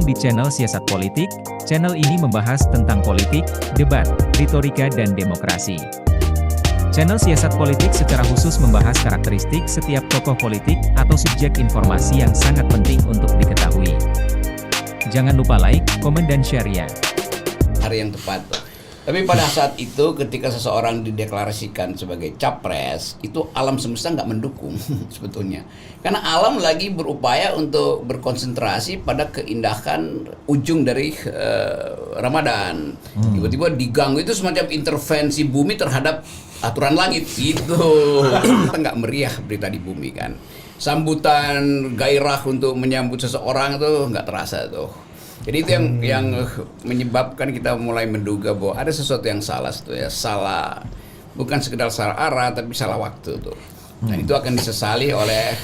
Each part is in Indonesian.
datang di channel Siasat Politik. Channel ini membahas tentang politik, debat, retorika dan demokrasi. Channel Siasat Politik secara khusus membahas karakteristik setiap tokoh politik atau subjek informasi yang sangat penting untuk diketahui. Jangan lupa like, komen dan share ya. Hari yang tepat tuh. Tapi pada saat itu ketika seseorang dideklarasikan sebagai capres, itu alam semesta nggak mendukung sebetulnya. Karena alam lagi berupaya untuk berkonsentrasi pada keindahan ujung dari Ramadan. Tiba-tiba diganggu, itu semacam intervensi bumi terhadap aturan langit gitu. Kita nggak meriah berita di bumi kan. Sambutan gairah untuk menyambut seseorang tuh nggak terasa tuh. Jadi itu yang menyebabkan kita mulai menduga bahwa ada sesuatu yang salah tuh ya, salah bukan sekedar salah arah tapi salah waktu tuh. Dan itu akan disesali oleh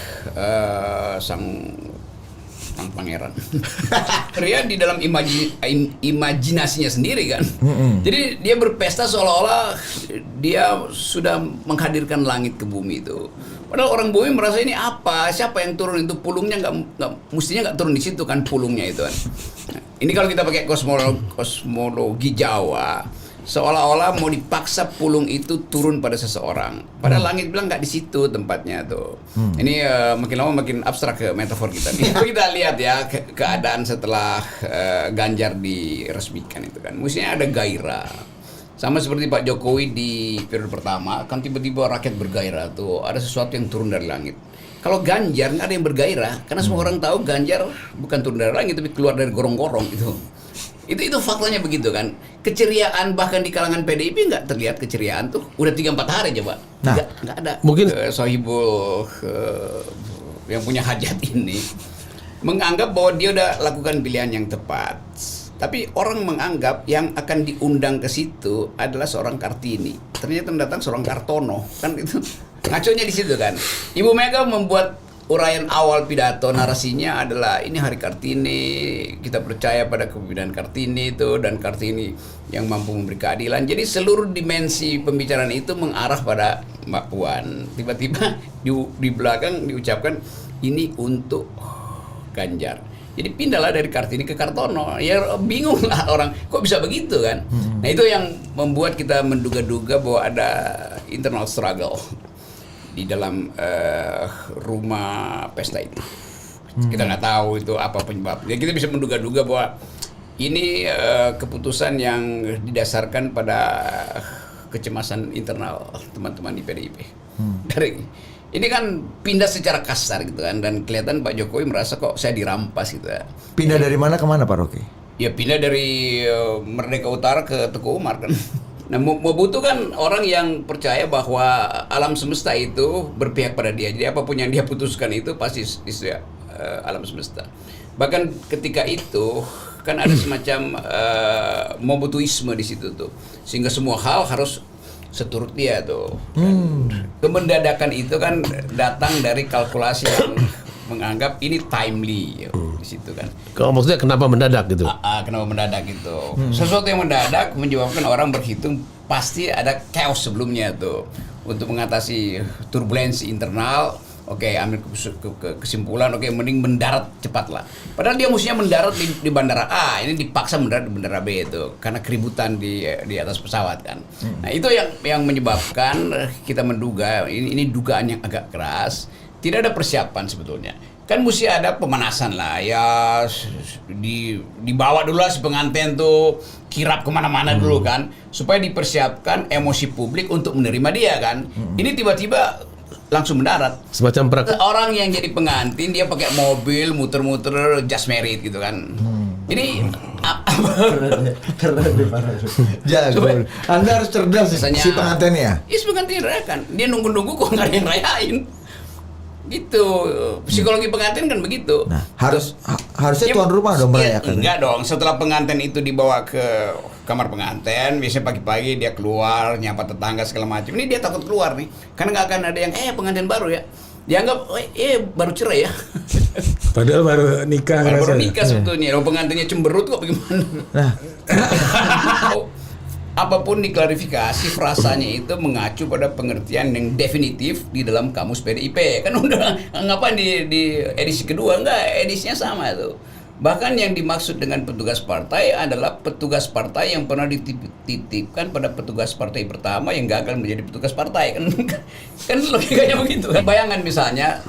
sang pangeran. Ria di dalam imajinasinya sendiri kan. Jadi dia berpesta seolah-olah dia sudah menghadirkan langit ke bumi itu. Padahal orang bumi merasa ini apa? Siapa yang turun itu? Pulungnya nggak mestinya nggak turun di situ kan pulungnya itu kan. Nah, ini kalau kita pakai kosmologi Jawa, seolah-olah mau dipaksa pulung itu turun pada seseorang. Padahal langit bilang nggak di situ tempatnya tuh. Ini makin lama makin abstrak ke metafor kita nih. Kita lihat ya keadaan setelah Ganjar diresmikan itu kan. Mestinya ada gairah. Sama seperti Pak Jokowi di periode pertama, kan tiba-tiba rakyat bergairah tuh, ada sesuatu yang turun dari langit. Kalau Ganjar nggak ada yang bergairah, karena semua orang tahu Ganjar bukan turun dari langit, tapi keluar dari gorong-gorong itu. Itu faktanya begitu kan. Keceriaan bahkan di kalangan PDIP nggak terlihat keceriaan tuh. Udah 3-4 hari coba, nggak ada. Mungkin Sohibul yang punya hajat ini menganggap bahwa dia udah lakukan pilihan yang tepat. Tapi orang menganggap yang akan diundang ke situ adalah seorang Kartini. Ternyata datang seorang Kartono, kan itu ngaconya di situ kan. Ibu Mega membuat uraian awal pidato, narasinya adalah ini hari Kartini, kita percaya pada kepemimpinan Kartini itu dan Kartini yang mampu memberi keadilan. Jadi seluruh dimensi pembicaraan itu mengarah pada Mbak Puan. Tiba-tiba di belakang diucapkan ini untuk Ganjar. Jadi pindahlah dari Kartini ke Kartono. Ya bingung lah orang, kok bisa begitu kan? Nah itu yang membuat kita menduga-duga bahwa ada internal struggle di dalam rumah pesta itu. Kita nggak tahu itu apa penyebabnya. Kita bisa menduga-duga bahwa ini keputusan yang didasarkan pada kecemasan internal teman-teman di PDIP. Ini kan pindah secara kasar gitu kan, dan kelihatan Pak Jokowi merasa kok saya dirampas gitu ya. Pindah dari mana ke mana Pak Rocky? Ya pindah dari Merdeka Utara ke Teguh Umar kan. Nah Mobutu kan orang yang percaya bahwa alam semesta itu berpihak pada dia. Jadi apapun yang dia putuskan itu pasti sesuai alam semesta. Bahkan ketika itu kan ada semacam Mobutuisme di situ tuh, sehingga semua hal harus seturut dia tuh. Kemendadakan itu kan datang dari kalkulasi yang menganggap ini timely di situ kan. kalau maksudnya kenapa mendadak gitu? Kenapa mendadak gitu? Sesuatu yang mendadak menyebabkan orang berhitung pasti ada chaos sebelumnya tuh untuk mengatasi turbulensi internal. Oke, ambil kesimpulan, oke, mending mendarat cepat lah. Padahal dia mestinya mendarat di bandara A, ini dipaksa mendarat di bandara B itu karena keributan di atas pesawat kan. Nah itu yang menyebabkan kita menduga ini dugaan yang agak keras. Tidak ada persiapan sebetulnya. Kan mesti ada pemanasan lah ya, dibawa dulu lah si pengantin tuh kirap kemana-mana dulu kan, supaya dipersiapkan emosi publik untuk menerima dia kan. Ini tiba-tiba langsung mendarat. Semacam orang yang jadi pengantin dia pakai mobil muter-muter just married gitu kan. Ini keren deh Pak. Jago. Anda harus cerdas si pengantinnya. Iya, si pengantin rayakan. Dia nunggu-nunggu kok nggak ada yang rayain. Gitu. Psikologi pengantin kan begitu. Nah, harusnya tuan rumah dong merayakan. Enggak dong. Setelah pengantin itu dibawa ke kamar pengantin, biasanya pagi-pagi dia keluar, nyapa tetangga segala macam. Ini dia takut keluar nih, karena nggak akan ada yang pengantin baru ya. Dianggap baru cerai ya. Padahal baru nikah. Baru nikah sebetulnya. Kalau pengantinnya cemberut kok bagaimana? Nah. Apapun diklarifikasi, frasanya itu mengacu pada pengertian yang definitif di dalam kamus PDIP. Kan udah ngapain di edisi kedua, enggak, edisinya sama tuh. Bahkan yang dimaksud dengan petugas partai adalah petugas partai yang pernah dititipkan pada petugas partai pertama yang gagal menjadi petugas partai, kan logikanya begitu kan. Bayangan misalnya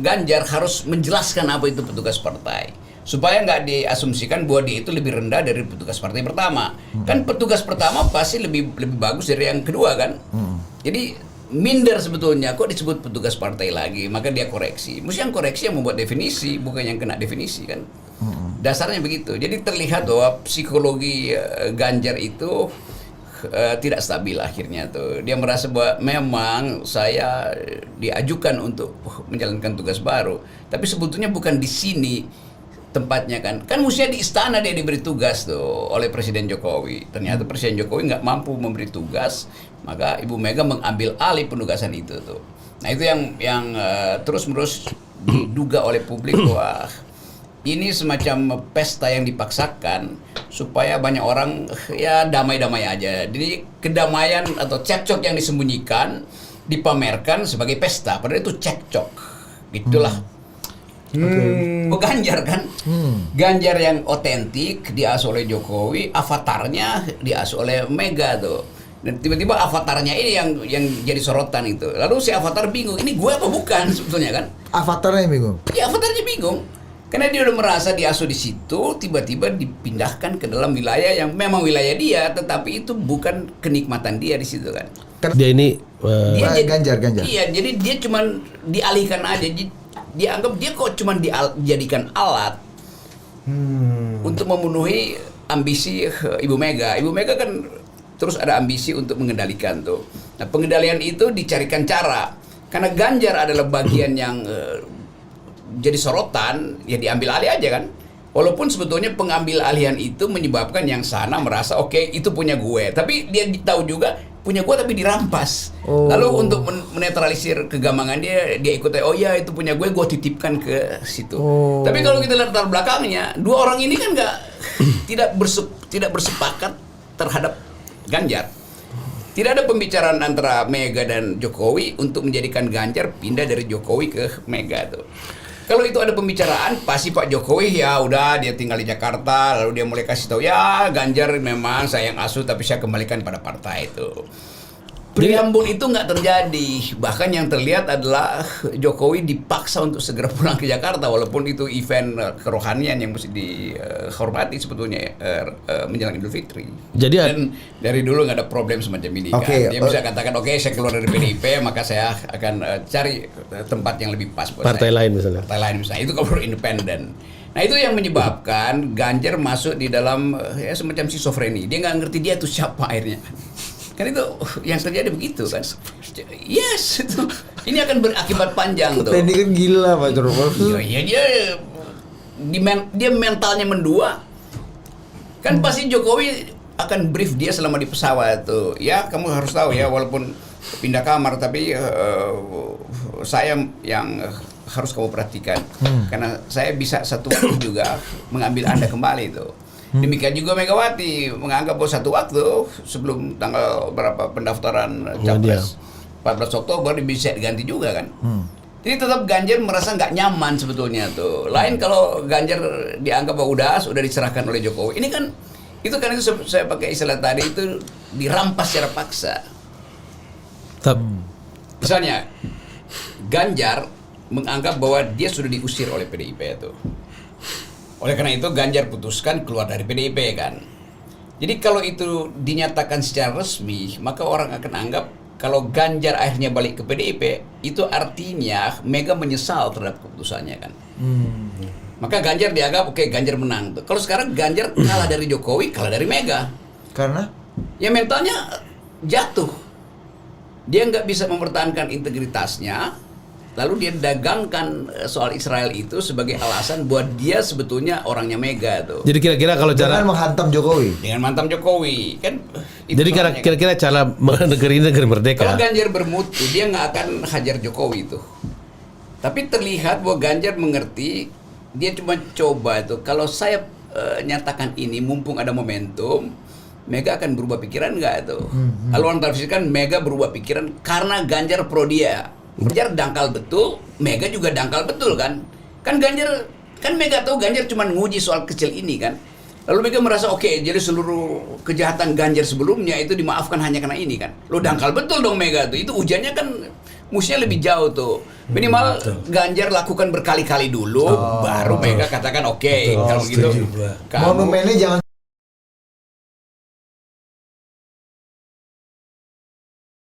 Ganjar harus menjelaskan apa itu petugas partai supaya nggak diasumsikan bahwa dia itu lebih rendah dari petugas partai pertama. Kan petugas pertama pasti lebih bagus dari yang kedua kan. Jadi minder sebetulnya, kok disebut petugas partai lagi, maka dia koreksi. Mesti yang koreksi yang membuat definisi, bukan yang kena definisi kan. Dasarnya begitu. Jadi terlihat bahwa psikologi Ganjar itu tidak stabil akhirnya tuh. Dia merasa bahwa memang saya diajukan untuk menjalankan tugas baru, tapi sebetulnya bukan di sini tempatnya kan mestinya di istana dia diberi tugas tuh oleh Presiden Jokowi. Ternyata Presiden Jokowi nggak mampu memberi tugas, maka Ibu Mega mengambil alih penugasan itu tuh. Nah itu yang terus-menerus diduga oleh publik bahwa ini semacam pesta yang dipaksakan supaya banyak orang ya damai-damai aja. Jadi kedamaian atau cekcok yang disembunyikan dipamerkan sebagai pesta, padahal itu cekcok. Gitulah. Ganjar kan, Ganjar yang otentik diasuh oleh Jokowi, avatarnya diasuh oleh Mega tuh. Dan tiba-tiba avatarnya ini yang jadi sorotan itu. Lalu si avatar bingung, ini gue apa bukan sebetulnya kan? Avatarnya bingung. Ya avatarnya bingung, karena dia udah merasa diasuh di situ, tiba-tiba dipindahkan ke dalam wilayah yang memang wilayah dia, tetapi itu bukan kenikmatan dia di situ kan. Dia ini Ganjar. Iya, jadi dia cuman dialihkan aja. Dia anggap dia kok cuma dijadikan alat untuk memenuhi ambisi Ibu Mega. Ibu Mega kan terus ada ambisi untuk mengendalikan tuh. Nah pengendalian itu dicarikan cara. Karena Ganjar adalah bagian yang jadi sorotan, ya diambil alih aja kan. Walaupun sebetulnya pengambil alihan itu menyebabkan yang sana merasa oke, itu punya gue. Tapi dia tahu juga punya gue tapi dirampas. Lalu untuk menetralisir kegamangan dia ikut, oh ya itu punya gue titipkan ke situ. Tapi kalau kita lihat latar belakangnya, dua orang ini kan tidak bersepakat terhadap Ganjar. Tidak ada pembicaraan antara Mega dan Jokowi untuk menjadikan Ganjar pindah dari Jokowi ke Mega tuh. Kalau itu ada pembicaraan, pasti Pak Jokowi ya udah dia tinggal di Jakarta, lalu dia mulai kasih tahu ya Ganjar memang saya yang asuh tapi saya kembalikan pada partai itu. Preambul itu nggak terjadi, bahkan yang terlihat adalah Jokowi dipaksa untuk segera pulang ke Jakarta walaupun itu event kerohanian yang mesti dihormati sebetulnya menjelang Idul Fitri. Jadi Dan dari dulu nggak ada problem semacam ini kan. Dia bisa katakan oke, saya keluar dari PDIP maka saya akan cari tempat yang lebih pas buat partai saya. lain misalnya. Partai lain misalnya, itu kalau independen. Nah itu yang menyebabkan Ganjar masuk di dalam ya, semacam schizofreni. Dia nggak ngerti dia itu siapa akhirnya. Kan itu yang terjadi begitu kan. Yes, itu. Ini akan berakibat panjang tuh. Ini kan gila Pak Jorok. Iya dia mentalnya mendua. Kan pasti Jokowi akan brief dia selama di pesawat tuh. Ya kamu harus tahu ya walaupun pindah kamar tapi saya yang harus kamu perhatikan. Karena saya bisa satu waktu juga mengambil Anda kembali tuh. Demikian juga Megawati menganggap bahwa satu waktu sebelum tanggal berapa pendaftaran capres 14 Oktober bisa diganti juga kan. Jadi tetap Ganjar merasa nggak nyaman sebetulnya tuh. Lain kalau Ganjar dianggap bahwa sudah diserahkan oleh Jokowi. Ini kan itu saya pakai istilah tadi itu dirampas secara paksa. Misalnya Ganjar menganggap bahwa dia sudah diusir oleh PDIP itu. Oleh karena itu Ganjar putuskan keluar dari PDIP kan. Jadi kalau itu dinyatakan secara resmi, maka orang akan anggap kalau Ganjar akhirnya balik ke PDIP, itu artinya Mega menyesal terhadap keputusannya kan. Maka Ganjar dianggap oke, Ganjar menang. Kalau sekarang Ganjar kalah dari Jokowi, kalah dari Mega. Karena? Ya mentalnya jatuh. Dia nggak bisa mempertahankan integritasnya. Lalu dia dagangkan soal Israel itu sebagai alasan buat dia sebetulnya orangnya Mega tuh. Jadi kira-kira kalau cara dengan menghantam Jokowi. Dengan mantam Jokowi kan. Jadi kira-kira cara negeri merdeka. Kalau Ganjar bermutu dia nggak akan hajar Jokowi itu. Tapi terlihat bahwa Ganjar mengerti, dia cuma coba tuh. Kalau saya nyatakan ini mumpung ada momentum, Mega akan berubah pikiran nggak tuh? Lalu orang tafsirkan Mega berubah pikiran karena Ganjar pro dia. Ganjar dangkal betul, Mega juga dangkal betul kan? Kan Ganjar Kan Mega tahu Ganjar cuma nguji soal kecil ini kan. Lalu Mega merasa oke, jadi seluruh kejahatan Ganjar sebelumnya itu dimaafkan hanya karena ini kan. Lo dangkal betul dong Mega tuh. Itu ujiannya kan mestinya lebih jauh tuh. Minimal Ganjar lakukan berkali-kali dulu, baru Mega katakan oke. Kalau gitu. Monumennya jangan